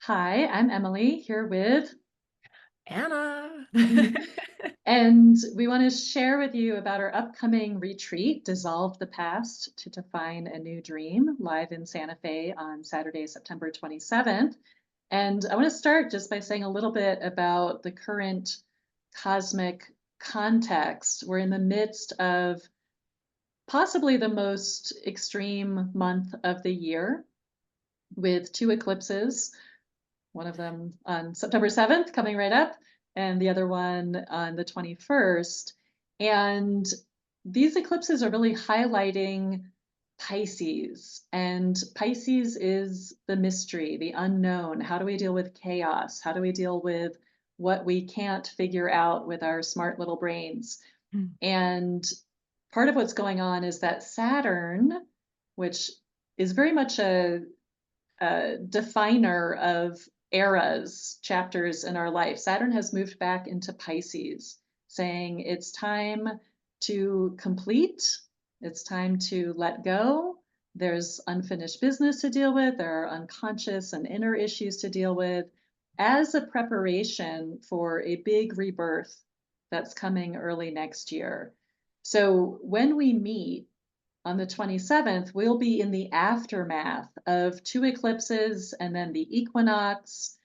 Hi, I'm Emily here with, Anna. and we want to share with you about our upcoming retreat, Dissolve the Past to Define a New Dream, live in Santa Fe on Saturday, September 27th. And I want to start just by saying a little bit about the current cosmic context. We're in the midst of possibly the most extreme month of the year with two eclipses, one of them on September 7th, coming right up, and the other one on the 21st. And these eclipses are really highlighting Pisces. And Pisces is the mystery, the unknown. How do we deal with chaos? How do we deal with what we can't figure out with our smart little brains? And part of what's going on is that Saturn, which is very much a definer of eras, chapters in our life. Saturn has moved back into Pisces, saying it's time to complete, it's time to let go. There's unfinished business to deal with, there are unconscious and inner issues to deal with as a preparation for a big rebirth that's coming early next year. So when we meet, on the 27th, we'll be in the aftermath of two eclipses and then the equinox.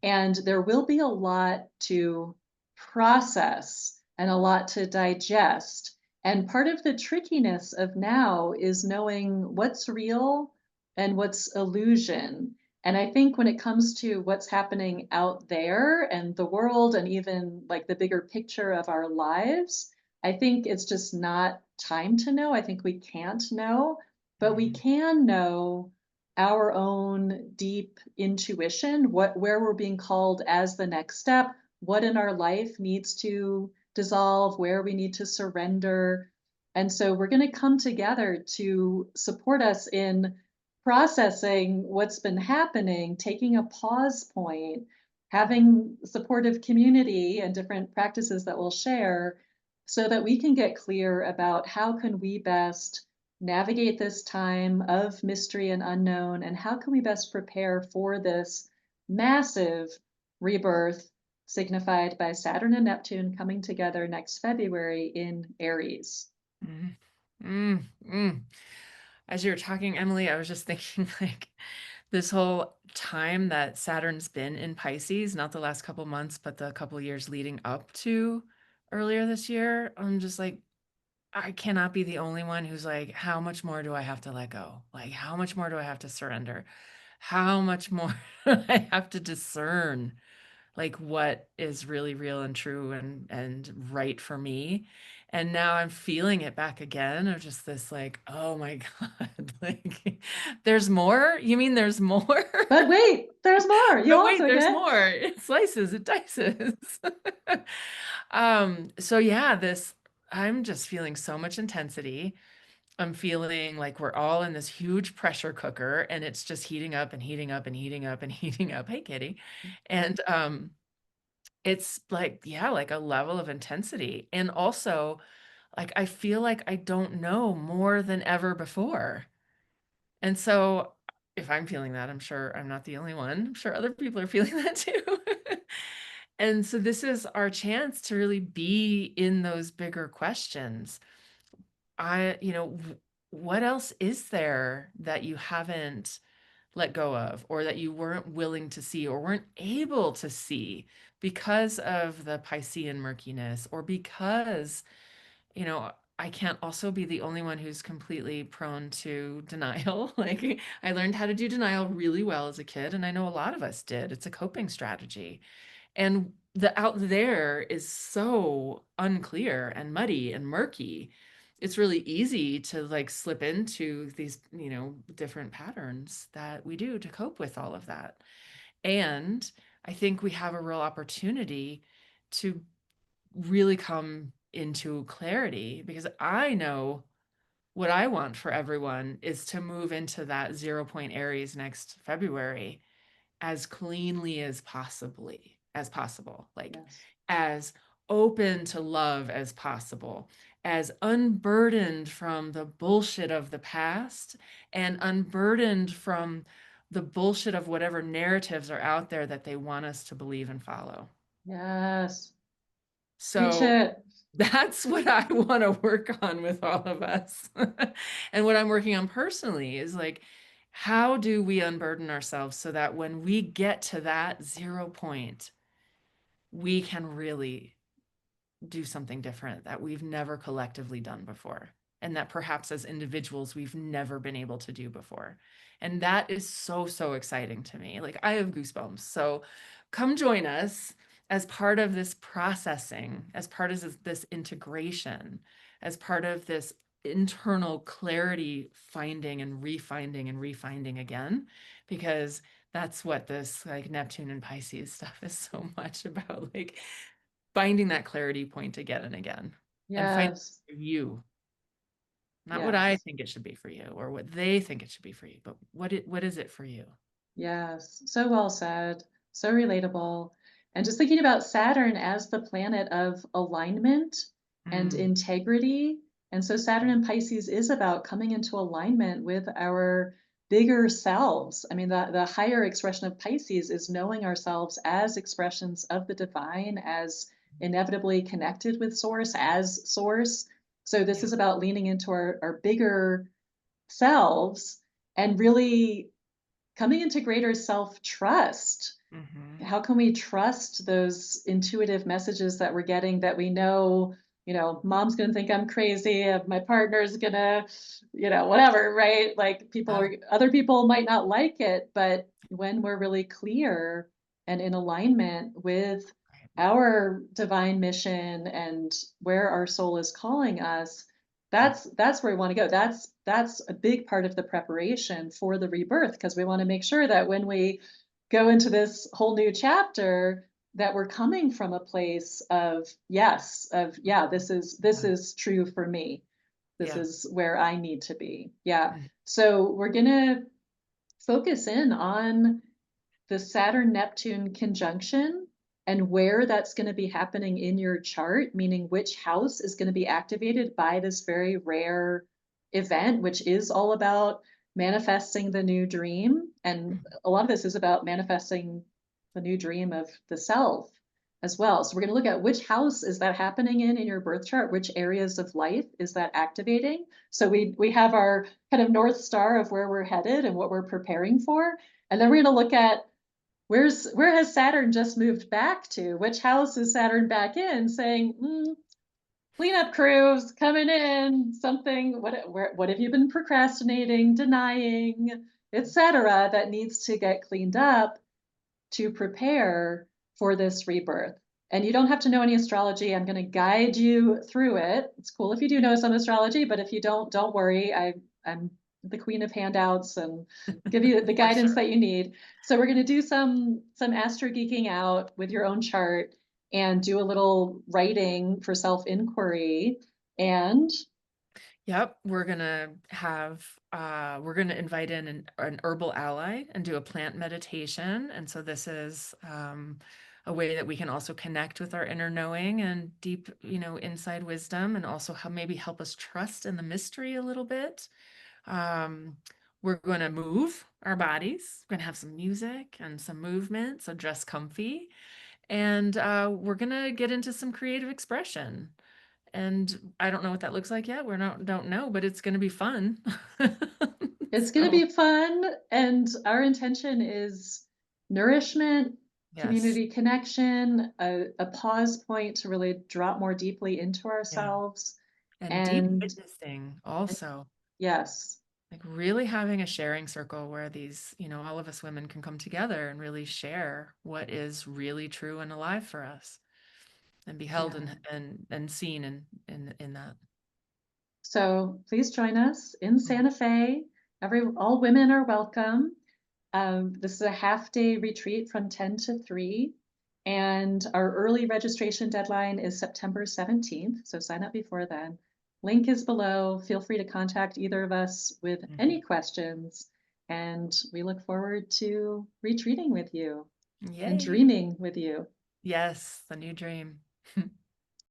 And there will be a lot to process and a lot to digest. And part of the trickiness of now is knowing what's real and what's illusion. And I think when it comes to what's happening out there and the world and even like the bigger picture of our lives, I think it's just not time to know. I think we can't know, but we Mhm. can know our own deep intuition, where we're being called as the next step, what in our life needs to dissolve, where we need to surrender. And so we're going to come together to support us in processing what's been happening, taking a pause point, having supportive community and different practices that we'll share so that we can get clear about how can we best navigate this time of mystery and unknown, and how can we best prepare for this massive rebirth signified by Saturn and Neptune coming together next February in Aries. Mm, mm, mm. As you were talking, Emily, I was just thinking like this whole time that Saturn's been in Pisces, not the last couple months, but the couple years leading up to earlier this year. I'm just like, I cannot be the only one who's like, how much more do I have to let go? Like, how much more do I have to surrender? How much more do I have to discern? Like what is really real and true and right for me. And now I'm feeling it back again of just this like, oh my God, like there's more? You mean there's more? But wait, there's more. You But wait, also there's get. more. It slices, it dices. So yeah, this I'm just feeling so much intensity. I'm feeling like we're all in this huge pressure cooker and it's just heating up and heating up and heating up and heating up. Hey, Kitty. And it's like, yeah, like a level of intensity. And also, like, I feel like I don't know more than ever before. And so, if I'm feeling that, I'm sure I'm not the only one. I'm sure other people are feeling that too. And so, this is our chance to really be in those bigger questions. What else is there that you haven't let go of, or that you weren't willing to see or weren't able to see because of the Piscean murkiness, or because, I can't also be the only one who's completely prone to denial. Like, I learned how to do denial really well as a kid, and I know a lot of us did. It's a coping strategy. And the out there is so unclear and muddy and murky. It's really easy to like slip into these, different patterns that we do to cope with all of that. And I think we have a real opportunity to really come into clarity, because I know what I want for everyone is to move into that 0 point Aries next February as cleanly as possible, like Yes. as open to love as possible, as unburdened from the bullshit of the past, and unburdened from the bullshit of whatever narratives are out there that they want us to believe and follow. Yes. Preach So it. that's what I want to work on with all of us. And what I'm working on personally is like, how do we unburden ourselves so that when we get to that 0 point, we can really do something different that we've never collectively done before, and that perhaps as individuals we've never been able to do before. And that is so, so exciting to me. Like, I have goosebumps. So come join us as part of this processing, as part of this integration, as part of this internal clarity finding and refinding again, because that's what this like Neptune and Pisces stuff is so much about, like finding that clarity point again and again, and finding Yes. you, not what I Yes. think it should be for you or what they think it should be for you, but what is it for you? Yes. So well said. So relatable. And just thinking about Saturn as the planet of alignment and Mm, integrity. And so Saturn in Pisces is about coming into alignment with our bigger selves. I mean, the higher expression of Pisces is knowing ourselves as expressions of the divine, as inevitably connected with Source, as Source. So this yeah. is about leaning into our bigger selves and really coming into greater self-trust. Hmm. How can we trust those intuitive messages that we're getting that we know, mom's going to think I'm crazy, my partner's going to, whatever, right? Like Yeah. other people might not like it, but when we're really clear and in alignment with Right. our divine mission and where our soul is calling us, that's where we want to go. That's a big part of the preparation for the rebirth, because we want to make sure that when we go into this whole new chapter, that we're coming from a place of yes, of yeah, this Yeah. is true for me. This Yeah. is where I need to be. Yeah. Mm. So we're gonna focus in on the Saturn Neptune conjunction and where that's going to be happening in your chart, meaning which house is going to be activated by this very rare event, which is all about manifesting the new dream. And Mhm. a lot of this is about manifesting the new dream of the self as well. So we're going to look at which house is that happening in your birth chart, which areas of life is that activating. So we have our kind of North Star of where we're headed and what we're preparing for. And then we're going to look at where has Saturn just moved back to? Which house is Saturn back in? Saying, cleanup crews coming in, something. What have you been procrastinating, denying, etc. That needs to get cleaned up to prepare for this rebirth. And you don't have to know any astrology. I'm going to guide you through it. It's cool if you do know some astrology, but if you don't worry. I'm the queen of handouts and give you the For guidance sure. that you need. So we're going to do some astro geeking out with your own chart and do a little writing for self-inquiry. And Yep, we're gonna invite in an herbal ally and do a plant meditation. And so this is a way that we can also connect with our inner knowing and deep, inside wisdom, and also maybe help us trust in the mystery a little bit. Um, we're going to move our bodies. We're going to have some music and some movement, so dress comfy. And we're going to get into some creative expression. And I don't know what that looks like yet. Don't know, but it's going to be fun. it's going to So, be fun. And our intention is nourishment, yes. community connection, a pause point to really drop more deeply into Yeah. ourselves. And deep And witnessing also. yes, Like really having a sharing circle where these, all of us women can come together and really share what is really true and alive for us and be held yeah. and seen in that. So please join us in Mm. Santa Fe. All women are welcome. This is a half-day retreat from 10 to 3. And our early registration deadline is September 17th. So sign up before then. Link is below. Feel free to contact either of us with Mhm. any questions. And we look forward to retreating with you and Yay. dreaming with you. Yes, the new dream.